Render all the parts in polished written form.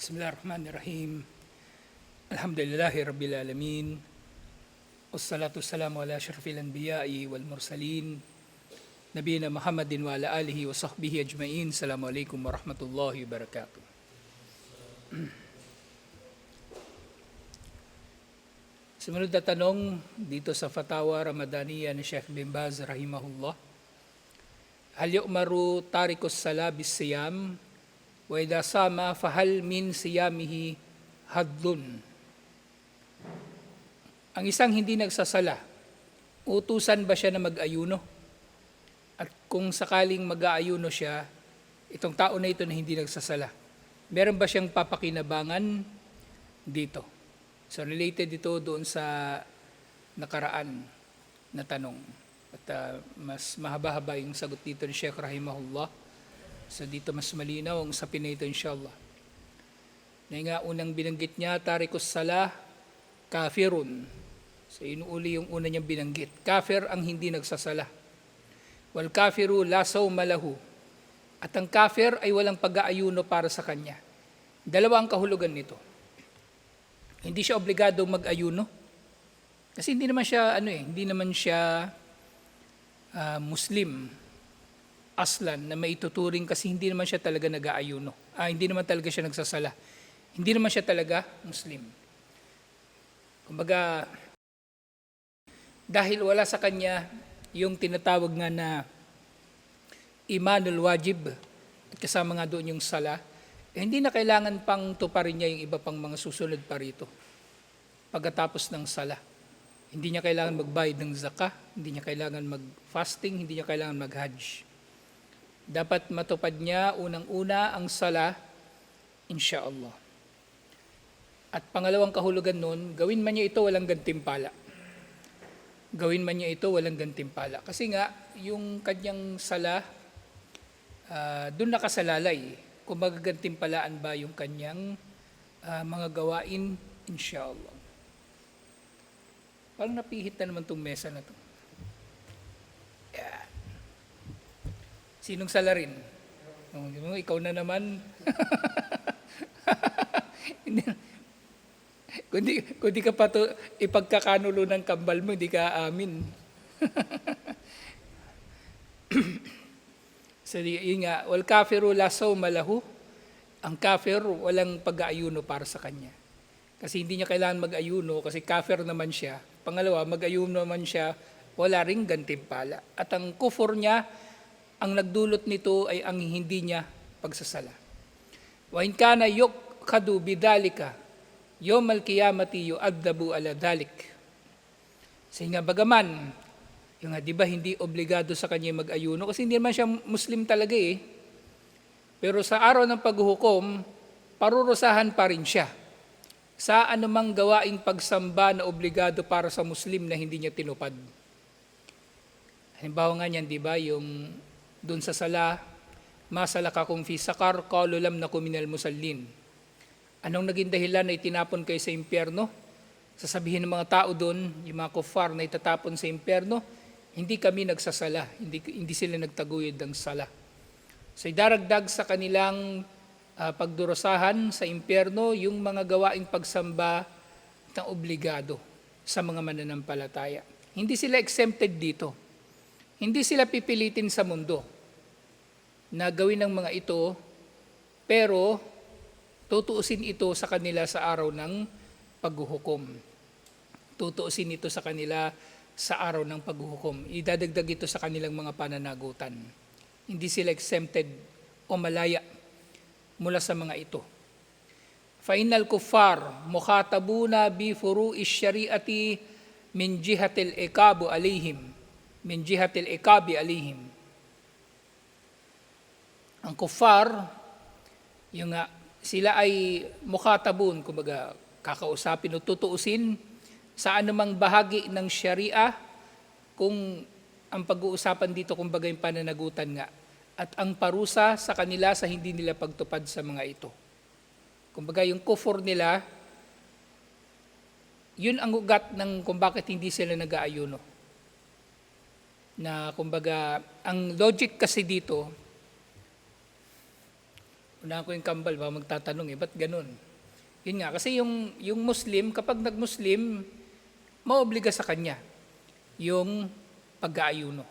Bismillahirrahmanirrahim. Alhamdulillahi Rabbil Alamin. Wassalatu wassalamu ala asyrafil anbiya'i wal mursalin. Nabiyina Muhammadin wa ala alihi wa sahbihi ajma'in. Assalamualaikum warahmatullahi wabarakatuh. Sumunod na tanong dito sa Fatawa Ramadaniya ni Sheikh bin Baz rahimahullah. Hal yu'maru tarikus sala bis siyam wa idha sama fahal min siyamihi haddun. Ang isang hindi nagsasala, utusan ba siya na mag-ayuno? At kung sakaling mag-aayuno siya, itong tao na ito na hindi nagsasala, meron ba siyang papakinabangan dito? So related ito doon sa nakaraan na tanong. At mas mahaba-haba yung sagot dito ni Sheikh rahimahullah. So dito mas malinaw ang usapin na ito inshallah. Na nga unang binanggit niya, tarikus salah, kafirun. So inuuli yung una niyang binanggit. Kafir ang hindi nagsasala. Wal kafiru la sawma lahu. At ang kafir ay walang pag-aayuno para sa kanya. Dalawa ang kahulugan nito. Hindi siya obligado mag-ayuno. Kasi hindi naman siya Muslim aslan na maituturing kasi hindi naman siya talaga nag-aayuno. Hindi naman talaga siya nagsasala. Hindi naman siya talaga Muslim. Kumbaga, dahil wala sa kanya yung tinatawag nga na imanul wajib at kasama nga doon yung sala, hindi na kailangan pang tuparin niya yung iba pang mga susunod pa rito. Pagkatapos ng sala, hindi niya kailangan magbayad ng zakah, hindi niya kailangan mag-fasting, hindi niya kailangan mag-hajj. Dapat matupad niya unang-una ang sala, insyaallah. At pangalawang kahulugan nun, gawin man niya ito walang gantimpala. Gawin man niya ito walang gantimpala. Kasi nga, yung kanyang sala, doon nakasalalay. Kung magagantimpalaan ba yung kanyang mga gawain, insyaallah. Parang napihit na naman itong mesa na ito. Yeah. Sinong salarin? Ikaw na naman. Kung di ka pa to, ipagkakanulo ng kambal mo, di ka amin. So yun nga, wal kafiru la sawma lahu. Ang kafir, walang pag-aayuno para sa kanya. Kasi hindi niya kailangan mag-ayuno kasi kafir naman siya. Pangalawa, mag-ayuno naman siya, wala ring gantimpala. At ang kufur niya, ang nagdulot nito ay ang hindi niya pagsasala. Wa in kana yuqadu bidalika yawmal qiyamati yu'adzabu ala dalik. Nga bagaman, yung di ba hindi obligado sa kanya mag-ayuno kasi hindi naman siya Muslim talaga eh. Pero sa araw ng paghuhukom, parurusahan pa rin siya sa anumang gawaing pagsamba na obligado para sa Muslim na hindi niya tinupad. Halimbawa nga niyan, di ba, yung doon sa sala, masalakakum fi sakar, qalu lam naku minal musallin. Anong naging dahilan na itinapon kayo sa impyerno? Sasabihin ng mga tao doon, yung mga kuffar na itatapon sa impyerno, hindi kami nagsasala, hindi sila nagtaguyod ng sala. So idaragdag sa kanilang pagdurusahan sa impyerno yung mga gawaing pagsamba na obligado sa mga mananampalataya. Hindi sila exempted dito. Hindi sila pipilitin sa mundo na gawin ng mga ito, pero tutuusin ito sa kanila sa araw ng paghuhukom. Tutuusin ito sa kanila sa araw ng paghuhukom. Idadagdag ito sa kanilang mga pananagutan. Hindi sila exempted o malaya mula sa mga ito. Fainal kuffar mukhatabuna bi furu'i syari'ati min jihatil iqabu alaihim. Min jihatil iqabi alihim. Ang kuffar, yung sila ay mukhatabun, kumbaga kakausapin o tutuusin sa anumang bahagi ng syariah kung ang pag-uusapan dito kumbaga yung pananagutan nga at ang parusa sa kanila sa hindi nila pagtupad sa mga ito. Kumbaga yung kufur nila, yun ang ugat ng kung bakit hindi sila nag-aayuno. Na kumbaga, ang logic kasi dito, Unahan ko yung kambal, baka magtatanong ba't ganun? Yun nga, kasi yung Muslim, kapag nag-Muslim, maobliga sa kanya yung pag-aayuno.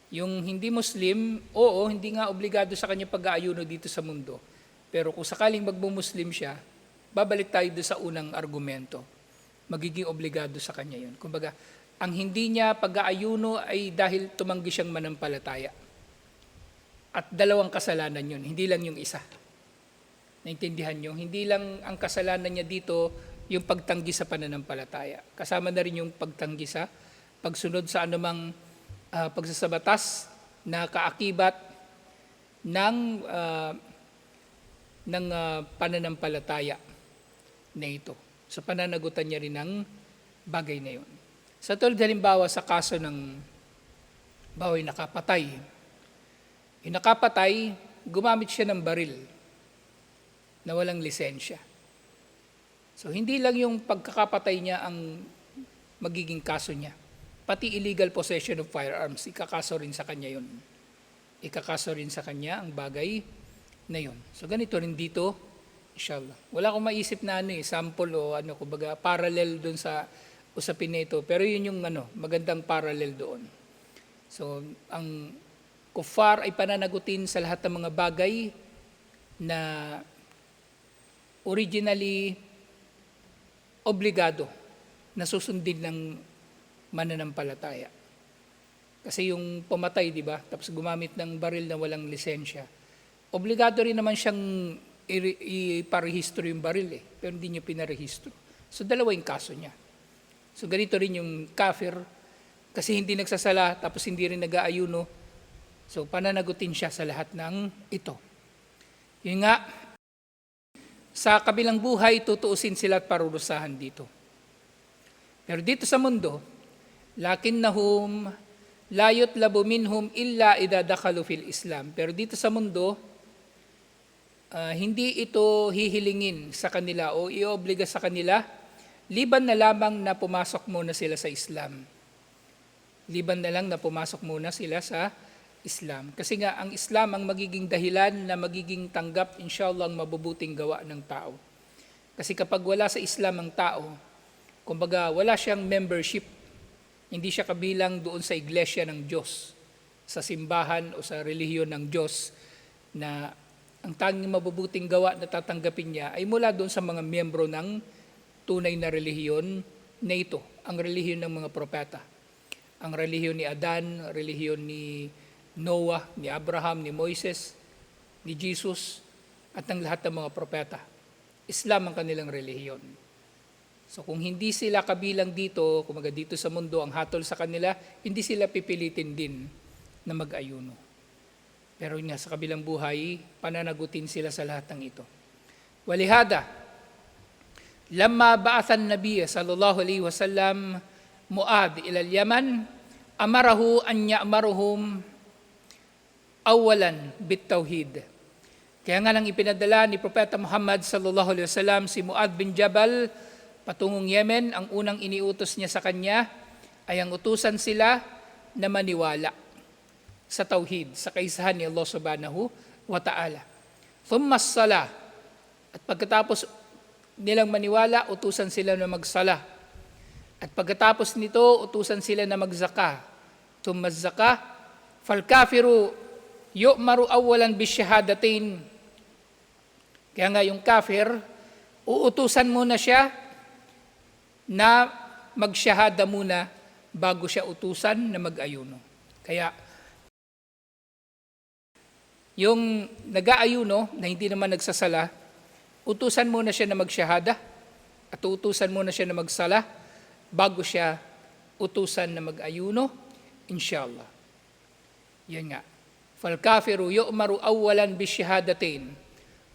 Yung hindi Muslim, oo, hindi nga obligado sa kanya pag-aayuno dito sa mundo. Pero kung sakaling magmu-Muslim siya, babalik tayo doon sa unang argumento. Magiging obligado sa kanya yun. Kumbaga, ang hindi niya pag-aayuno ay dahil tumanggi siyang manampalataya. At dalawang kasalanan yun, hindi lang yung isa. Naintindihan nyo? Hindi lang ang kasalanan niya dito yung pagtanggi sa pananampalataya. Kasama na rin yung pagtanggi sa pagsunod sa anumang pagsasabatas na kaakibat ng pananampalataya na ito. So pananagutan niya rin ang bagay na yun. Sa tulad halimbawa sa kaso ng bawi nakapatay. Yung nakapatay, gumamit siya ng baril na walang lisensya. So hindi lang yung pagkakapatay niya ang magiging kaso niya. Pati illegal possession of firearms, ikakaso rin sa kanya yun. Ikakaso rin sa kanya ang bagay na yun. So ganito rin dito, inshallah. Wala akong maisip na sample o kumbaga parallel doon sa usapin na ito. Pero yun yung magandang parallel doon. So ang kuffar ay pananagutin sa lahat ng mga bagay na originally obligado na susundin ng mananampalataya. Kasi yung pumatay, di ba? Tapos gumamit ng baril na walang lisensya. Obligado rin naman siyang iparehistro yung baril pero hindi niya pinarehistro. So dalawa yung kaso niya. So ganito rin yung kafir, kasi hindi nagsasala tapos hindi rin nag-aayuno. So pananagutin siya sa lahat ng ito. Yun nga, sa kabilang buhay, tutuusin sila at parurusahan dito. Pero dito sa mundo, lakinnahum la yutlabu minhum illa idha dakhalu fil Islam. Pero dito sa mundo, hindi ito hihilingin sa kanila o iobliga sa kanila, liban na lamang na pumasok muna sila sa Islam. Liban na lang na pumasok muna sila sa Islam. Kasi nga, ang Islam ang magiging dahilan na magiging tanggap, inshallah, ang mabubuting gawa ng tao. Kasi kapag wala sa Islam ang tao, kumbaga wala siyang membership, hindi siya kabilang doon sa iglesia ng Diyos, sa simbahan o sa relihiyon ng Diyos, na ang tanging mabubuting gawa na tatanggapin niya ay mula doon sa mga miyembro ng tunay na relihiyon na ito, ang relihiyon ng mga propeta. Ang relihiyon ni Adan, relihiyon ni Noah, ni Abraham, ni Moises, ni Jesus, at ng lahat ng mga propeta. Islam ang kanilang relihiyon. So kung hindi sila kabilang dito, kumaga dito sa mundo, ang hatol sa kanila, hindi sila pipilitin din na mag-ayuno. Pero nga sa kabilang buhay, pananagutin sila sa lahat ng ito. Walihada, lamma ba'athan Nabiya sallallahu alaihi wasallam Mu'ad ila al-Yaman, amarahu an ya'maruhum awalan bit-tauhid. Kaya nga nang ipinadala ni Propeta Muhammad sallallahu alaihi wasallam si Mu'ad bin Jabal patungong Yemen, ang unang iniutos niya sa kanya ay ang utusan sila na maniwala sa tauhid, sa kaisahan ni Allah subhanahu wa ta'ala. Thumma as-salah, at pagkatapos nilang maniwala, utusan sila na magsala. At pagkatapos nito, utusan sila na magzaka. Thumma az-zaka, fal-kafiru yu'maru awalan bisyahadatain. Kaya nga yung kafir, uutusan muna siya na magsyahada muna bago siya utusan na mag-ayuno. Kaya yung nag-aayuno na hindi naman nagsasala, utusan muna siya na magsyahada at utusan muna siya na magsala bago siya utusan na mag-ayuno, inshallah. Yan nga. Fal-kafiru yu'maru awalan bisyahadatain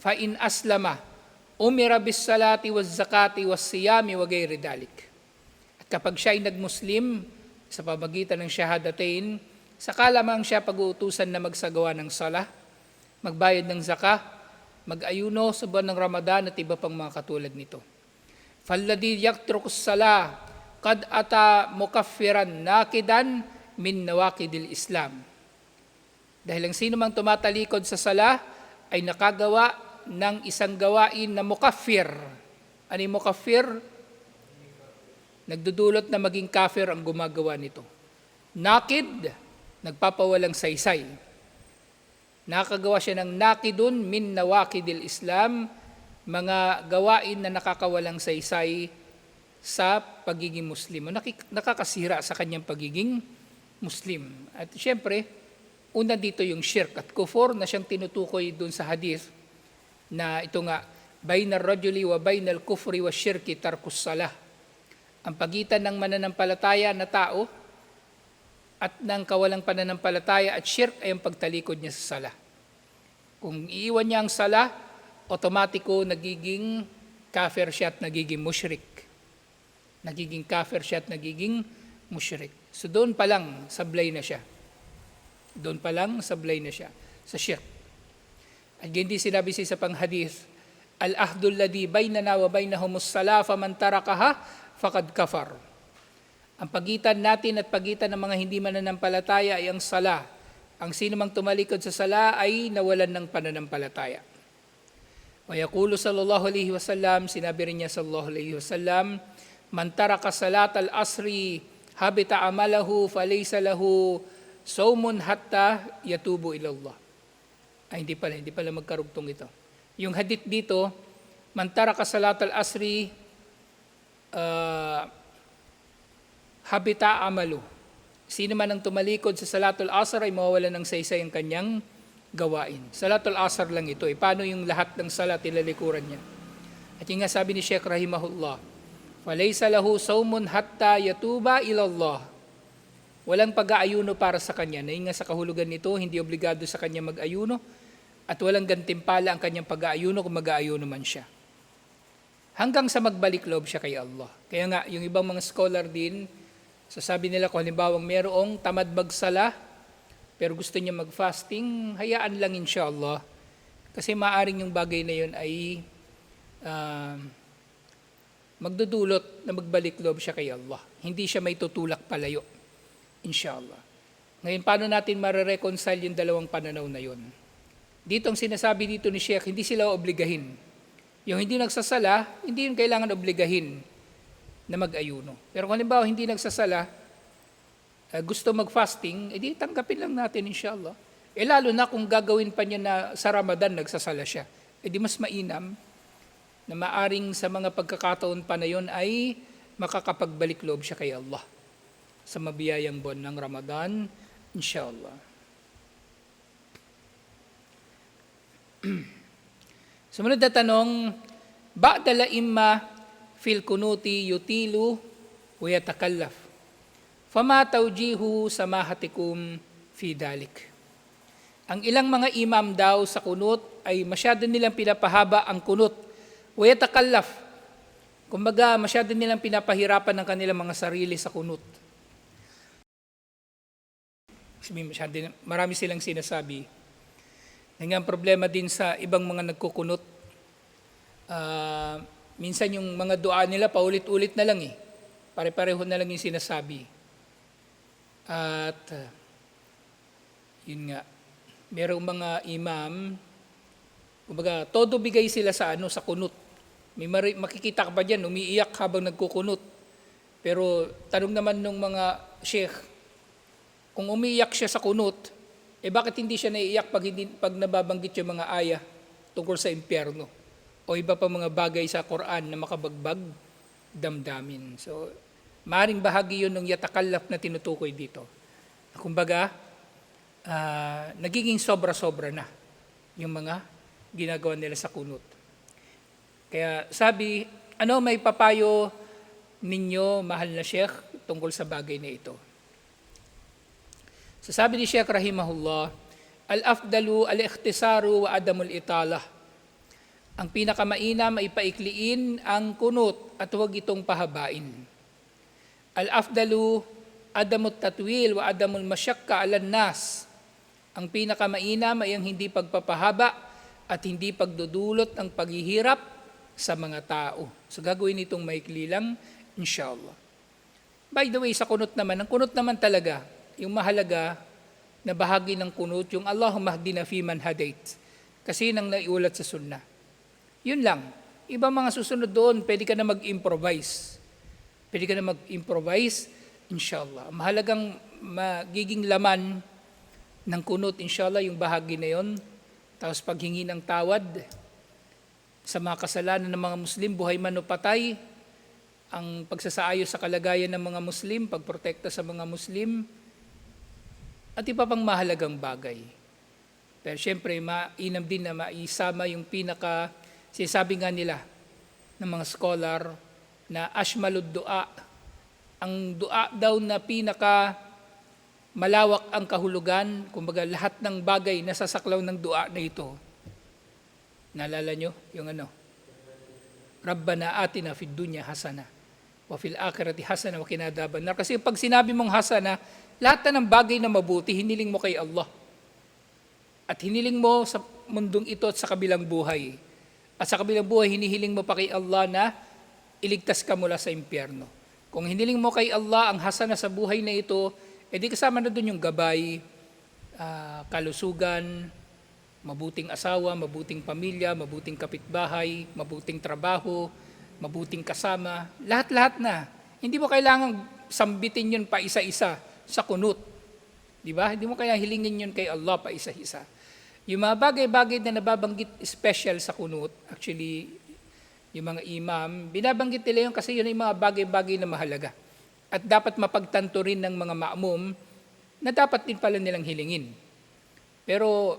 fa in aslama umira bis-salati waz-zakati was-siyami wa ghayri dalik. At kapag siya ay nag-Muslim sa pamagitan ng syahadatain, saka lamang siya pag-uutusan na magsagawa ng sala, magbayad ng zakah, mag-ayuno sa buwan ng Ramadan at iba pang mga katulad nito. Falladhi yatrukus salah qad ata mukaffiran nakidan min nawaqidil Islam. Dahil ang sino mang tumatalikod sa sala ay nakagawa ng isang gawain na mukaffir. Ano yung mukaffir? Nagdudulot na maging kafir ang gumagawa nito. Nakid, nagpapawalang saysay. Nakagawa siya ng nakidun min nawakidil Islam, mga gawain na nakakawalang saysay sa pagiging Muslim. Nakakasira sa kanyang pagiging Muslim. At siyempre, una dito yung shirk at kufur na siyang tinutukoy dun sa hadith na ito nga, bainar rajuli wa bainal kufri wa shirki tarkus salah. Ang pagitan ng mananampalataya na tao at ng kawalang pananampalataya at shirk ay ang pagtalikod niya sa sala. Kung iiwan niya ang sala, otomatiko nagiging kafir siya at nagiging mushrik. Nagiging kafir siya at nagiging mushrik. So doon pa lang sablay na siya. Doon pa lang sablay na siya sa shirk. At hindi sinabi siya sa panghadith, al-ahdul ladhi baynana wa baynahumus sala faman tarakaha faqad kafar. Ang pagitan natin at pagitan ng mga hindi mananampalataya ay ang sala. Ang sino mang tumalikod sa sala ay nawalan ng pananampalataya. Wa yaqulu sallallahu alaihi wasallam, sinabi rin niya sallallahu alaihi wasallam, man taraka salat al-asri habita amalahu falaysa lahu sawmun hatta yatubu ila Allah. Ay hindi pala magkarugtong ito. Yung hadith dito, man taraka salat al-asri habita amalu. Sino man ang tumalikod sa Salatul Asr ay mawawalan ng saysay ang kanyang gawain. Salatul Asr lang ito. Paano yung lahat ng salat ilalikuran niya? At yung nga sabi ni Sheikh Rahimahullah, falaysa lahu sawmun hatta yatuba ila Allah. Walang pag-aayuno para sa kanya. Na nga sa kahulugan nito, hindi obligado sa kanya mag-ayuno at walang gantimpala ang kanyang pag-aayuno kung mag-aayuno man siya. Hanggang sa magbalik loob siya kay Allah. Kaya nga, yung ibang mga scholar din, sasabi nila kung halimbawa merong tamad magsala, pero gusto niya mag-fasting, hayaan lang inshallah. Kasi maaring yung bagay na yun ay magdudulot na magbalik loob siya kay Allah. Hindi siya may tutulak palayo, inshallah. Ngayon, paano natin mare-reconcile yung dalawang pananaw na yun? Dito ang sinasabi dito ni Sheikh, hindi sila obligahin. Yung hindi nagsasala, hindi yun kailangan obligahin na mag-ayuno. Pero kung halimbawa hindi nagsasala, gusto mag-fasting, edi tanggapin lang natin inshallah. Lalo na kung gagawin pa niya na sa Ramadan nagsasala siya. Edi mas mainam na maaring sa mga pagkakataon pa na yun ay makakapagbalik loob siya kay Allah sa mabiyayang buwan ng Ramadan, inshallah. Sumunod na tanong, ba'da imma fil kunuti yutilu wa yatakallaf. Fama tawjihu samahatikum fi dalik. Ang ilang mga imam daw sa kunut ay masyado nilang pinapahaba ang kunut. Wa yatakallaf. Kumbaga, masyado nilang pinapahirapan ng kanilang mga sarili sa kunut. Marami silang sinasabi. Ang problema din sa ibang mga nagkukunot, minsan yung mga dua nila paulit-ulit na lang pare-pareho na lang yung sinasabi. At yun nga, merong mga imam, kumbaga, todo bigay sila sa sa kunut. May makikita ka ba dyan, umiiyak habang nagkukunut. Pero tanong naman nung mga sheikh, kung umiiyak siya sa kunut, bakit hindi siya naiiyak pag nababanggit yung mga aya tungkol sa impyerno o iba pa mga bagay sa Quran na makabagbag damdamin. So, maring bahagi yun ng yatakallaf na tinutukoy dito. Kumbaga, nagiging sobra-sobra na yung mga ginagawa nila sa kunut. Kaya sabi, ano may papayo ninyo, mahal na Sheikh, tungkol sa bagay na ito? So sabi ni Sheikh Rahimahullah, al-afdalu al-ikhtisaru wa adamul italah. Ang pinakamainam ay paikliin ang kunut at huwag itong pahabain. Al-afdalu adamut tatwil wa adamul masyakka alan nas. Ang pinakamainam ay ang hindi pagpapahaba at hindi pagdudulot ng paghihirap sa mga tao. So gagawin itong maikli lang, inshallah. By the way, sa kunut naman, ang kunut naman talaga, yung mahalaga na bahagi ng kunut, yung Allahumma hdina fi man hadait. Kasi yun ang naiulat sa sunnah. Yun lang. Ibang mga susunod doon, pwede ka na mag-improvise. Pwede ka na mag-improvise, inshallah. Mahalagang magiging laman ng kunot, inshallah, yung bahagi na yon. Tapos paghingi ng tawad sa mga kasalanan ng mga Muslim, buhay man o patay, ang pagsasaayos sa kalagayan ng mga Muslim, pagprotekta sa mga Muslim, at iba pang mahalagang bagay. Pero syempre, mainam din na maisama yung sinasabi nga nila ng mga scholar na ashmalud dua. Ang dua daw na malawak ang kahulugan, kumbaga lahat ng bagay na sasaklaw ng dua na ito. Naalala nyo yung Rabbana atina fid dunya hasana wa fil akhirati hasana wa qina adhaban nar. Kasi pag sinabi mong hasana, lahat na ng bagay na mabuti, hiniling mo kay Allah. At hiniling mo sa mundong ito at sa kabilang buhay. At sa kabilang buhay, hinihiling mo pa kay Allah na iligtas ka mula sa impyerno. Kung hiniling mo kay Allah ang hasana sa buhay na ito, edi kasama na doon yung gabay, kalusugan, mabuting asawa, mabuting pamilya, mabuting kapitbahay, mabuting trabaho, mabuting kasama, lahat-lahat na. Hindi mo kailangang sambitin yun pa isa-isa sa kunut. Di ba? Hindi mo kaya hilingin yun kay Allah pa isa-isa. Yung mga bagay-bagay na nababanggit special sa kunut, actually, yung mga imam, binabanggit nila yun kasi yun ay mga bagay-bagay na mahalaga. At dapat mapagtanto rin ng mga ma'mum na dapat din pala nilang hilingin. Pero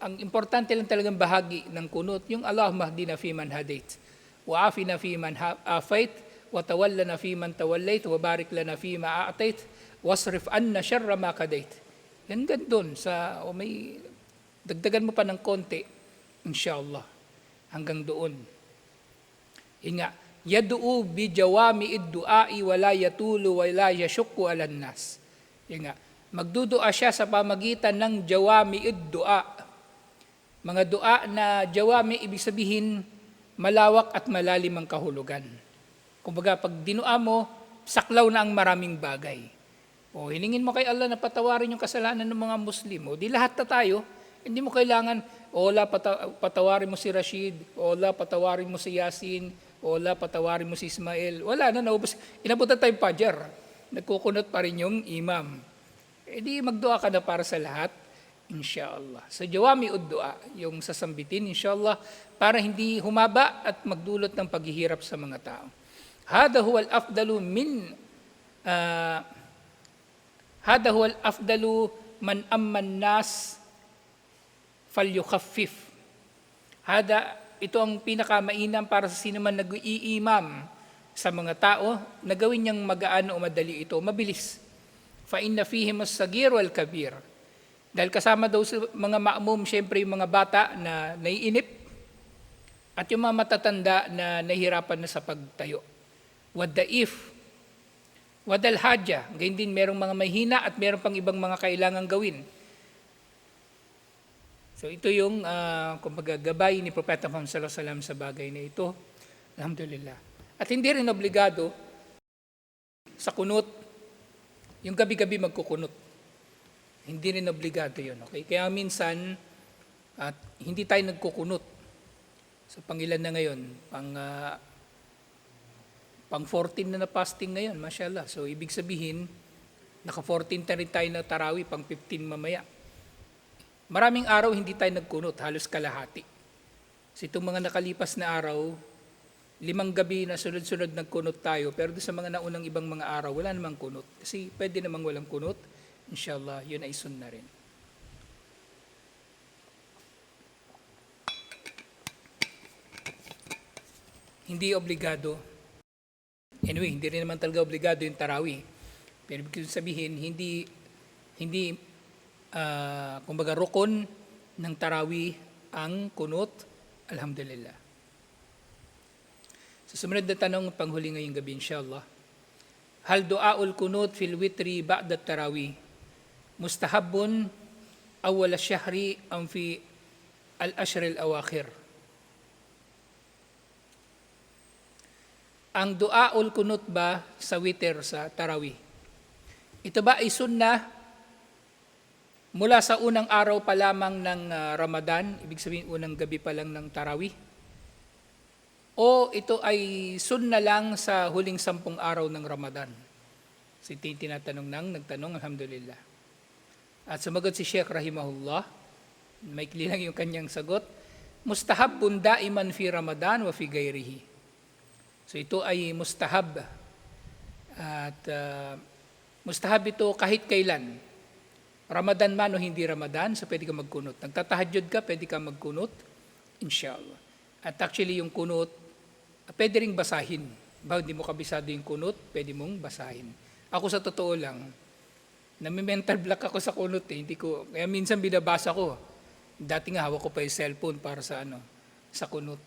ang importante lang talagang bahagi ng kunut, yung Allahumma hdina fi man hadait, wa afina fi man afait, wa tawallana fi man tawallait, wa barik lana fi ma a'tait, wasrif anna syarra ma qadait. Yan doon may dagdagan mo pa ng konti, inshallah, hanggang doon. Yun nga, yadu'u bi jawami id-du'ai wa la yatulu wa la yashukku alan nas. Yun nga, magdudua siya sa pamagitan ng jawami id-du'a. Mga dua na jawami, ibig sabihin, malawak at malalim ang kahulugan. Kumbaga, pag dinua mo, saklaw na ang maraming bagay. O hiningin mo kay Allah na patawarin yung kasalanan ng mga Muslim. O di lahat na tayo, hindi mo kailangan, Allah patawarin mo si Rashid, Allah patawarin mo si Yasin, Allah patawarin mo si Ismail. Wala na, naubos. Inabutan tayong Fajr. Nagkukunot pa rin yung imam. E di magdua ka na para sa lahat, inshallah. So jawami ud-dua, yung sasambitin, inshallah, para hindi humaba at magdulot ng paghihirap sa mga tao. Hada huwal afdalu man amman nas falyukhaffif. Ito ang pinakamainam para sa sino man nag-iimam sa mga tao na gawin niyang magaan o madali ito, mabilis. Fa inna fihim as-sagir wal kabir. Dahil kasama daw sa mga ma'mum, syempre yung mga bata na naiinip at yung mga matatanda na nahihirapan na sa pagtayo. Wad-daif, wadal-hadya, gayon din merong mga mahina at meron pang ibang mga kailangang gawin. So ito yung kumbaga gabay ni Propeta Muhammad sallallahu alaihi wasallam sa bagay na ito. Alhamdulillah. At hindi rin obligado sa kunut, yung gabi-gabi magkukunut. Hindi rin obligado yun. Okay? Kaya minsan, at hindi tayo nagkukunut. So pangilan na ngayon? Pang 14 na fasting ngayon, mashallah. So ibig sabihin, naka 14 na rin tayo na tarawih, pang 15 mamaya. Maraming araw hindi tayo nagkunot, halos kalahati. So itong mga nakalipas na araw, 5 gabi na sunod-sunod nagkunot tayo, pero sa mga naunang ibang mga araw, wala namang kunot. Kasi pwede namang walang kunot, inshallah, yun ay sunnah rin. Hindi obligado. Anyway, hindi rin naman talaga obligado yung tarawih. Pero ibig sabihin, hindi kumbaga rukun ng tarawih ang kunut, alhamdulillah. Sa sumunod na tanong, panghuli ngayong gabi, inshallah. Hal du'aul kunut fil witri ba'da tarawih mustahabun awwal ash-shahri am fi al-ashr al-awakhir? Ang du'aul kunut ba sa witr sa tarawih? Ito ba ay sunnah mula sa unang araw pa lamang ng Ramadan, ibig sabihin unang gabi pa lang ng Tarawih, o ito ay sunna lang sa huling 10 araw ng Ramadan? So ito yung tinatanong nagtanong, alhamdulillah. At sumagot si Sheikh rahimahullah, maikli lang yung kanyang sagot, mustahabbun daiman fi Ramadan wa fi ghairihi. So ito ay mustahab. At mustahab ito kahit kailan. Ramadan man o hindi Ramadan, so pwede ka magkunot. Nagtatahajjud ka, pwede ka magkunot, inshallah. At actually yung kunot, pwede ring basahin. Ba, hindi mo kabisado yung kunot, pwede mong basahin. Ako sa totoo lang, nami-mental block ako sa kunot eh. Kaya minsan binabasa ko. Dati nga hawak ko pa yung cellphone para sa sa kunot.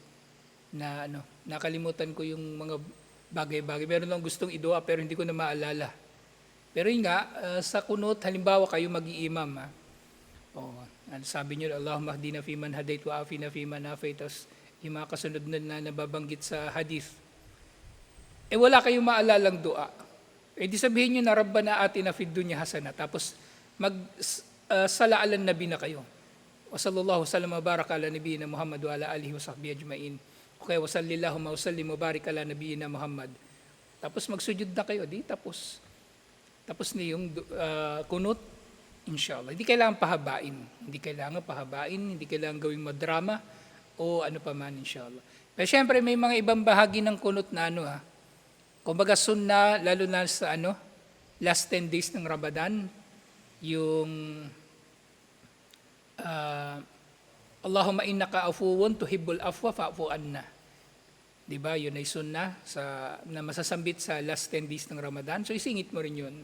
Nakalimutan ko yung mga bagay-bagay. Meron lang gustong idua pero hindi ko na maalala. Pero yun nga, sa kunot, halimbawa kayo mag-iimam. Sabi nyo, Allahumma hdina fi man hadait wa afina fi man afait. Tapos yung mga kasunod na nababanggit sa hadith. Wala kayong maalalang dua. Di sabihin nyo na Rabbana atina fid dunya hasana. Tapos salaalan nabi na kayo. Wa sallallahu sallam wa baraka ala nabiyina Muhammad wa ala alihi wa sahbihi ajma'in. Okay, wa sallallahu wa sallim wa barik ala nabiyina Muhammad. Tapos magsujud na kayo, tapos na yung kunut, inshallah. Hindi kailangan pahabain. Hindi kailangan gawing madrama o ano pa man, inshallah. Pero syempre, may mga ibang bahagi ng kunut na kumbaga sunna, lalo na sa last 10 days ng Ramadan, yung Allahumma innaka afuwun tuhibbul afwa fa'fu anna. Diba? Yun ay sunna na masasambit sa last 10 days ng Ramadan. So isingit mo rin yun,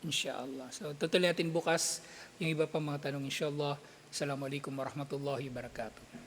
inshallah. So tutuloy natin bukas yung iba pang mga tanong, inshallah. Assalamualaikum warahmatullahi wabarakatuh.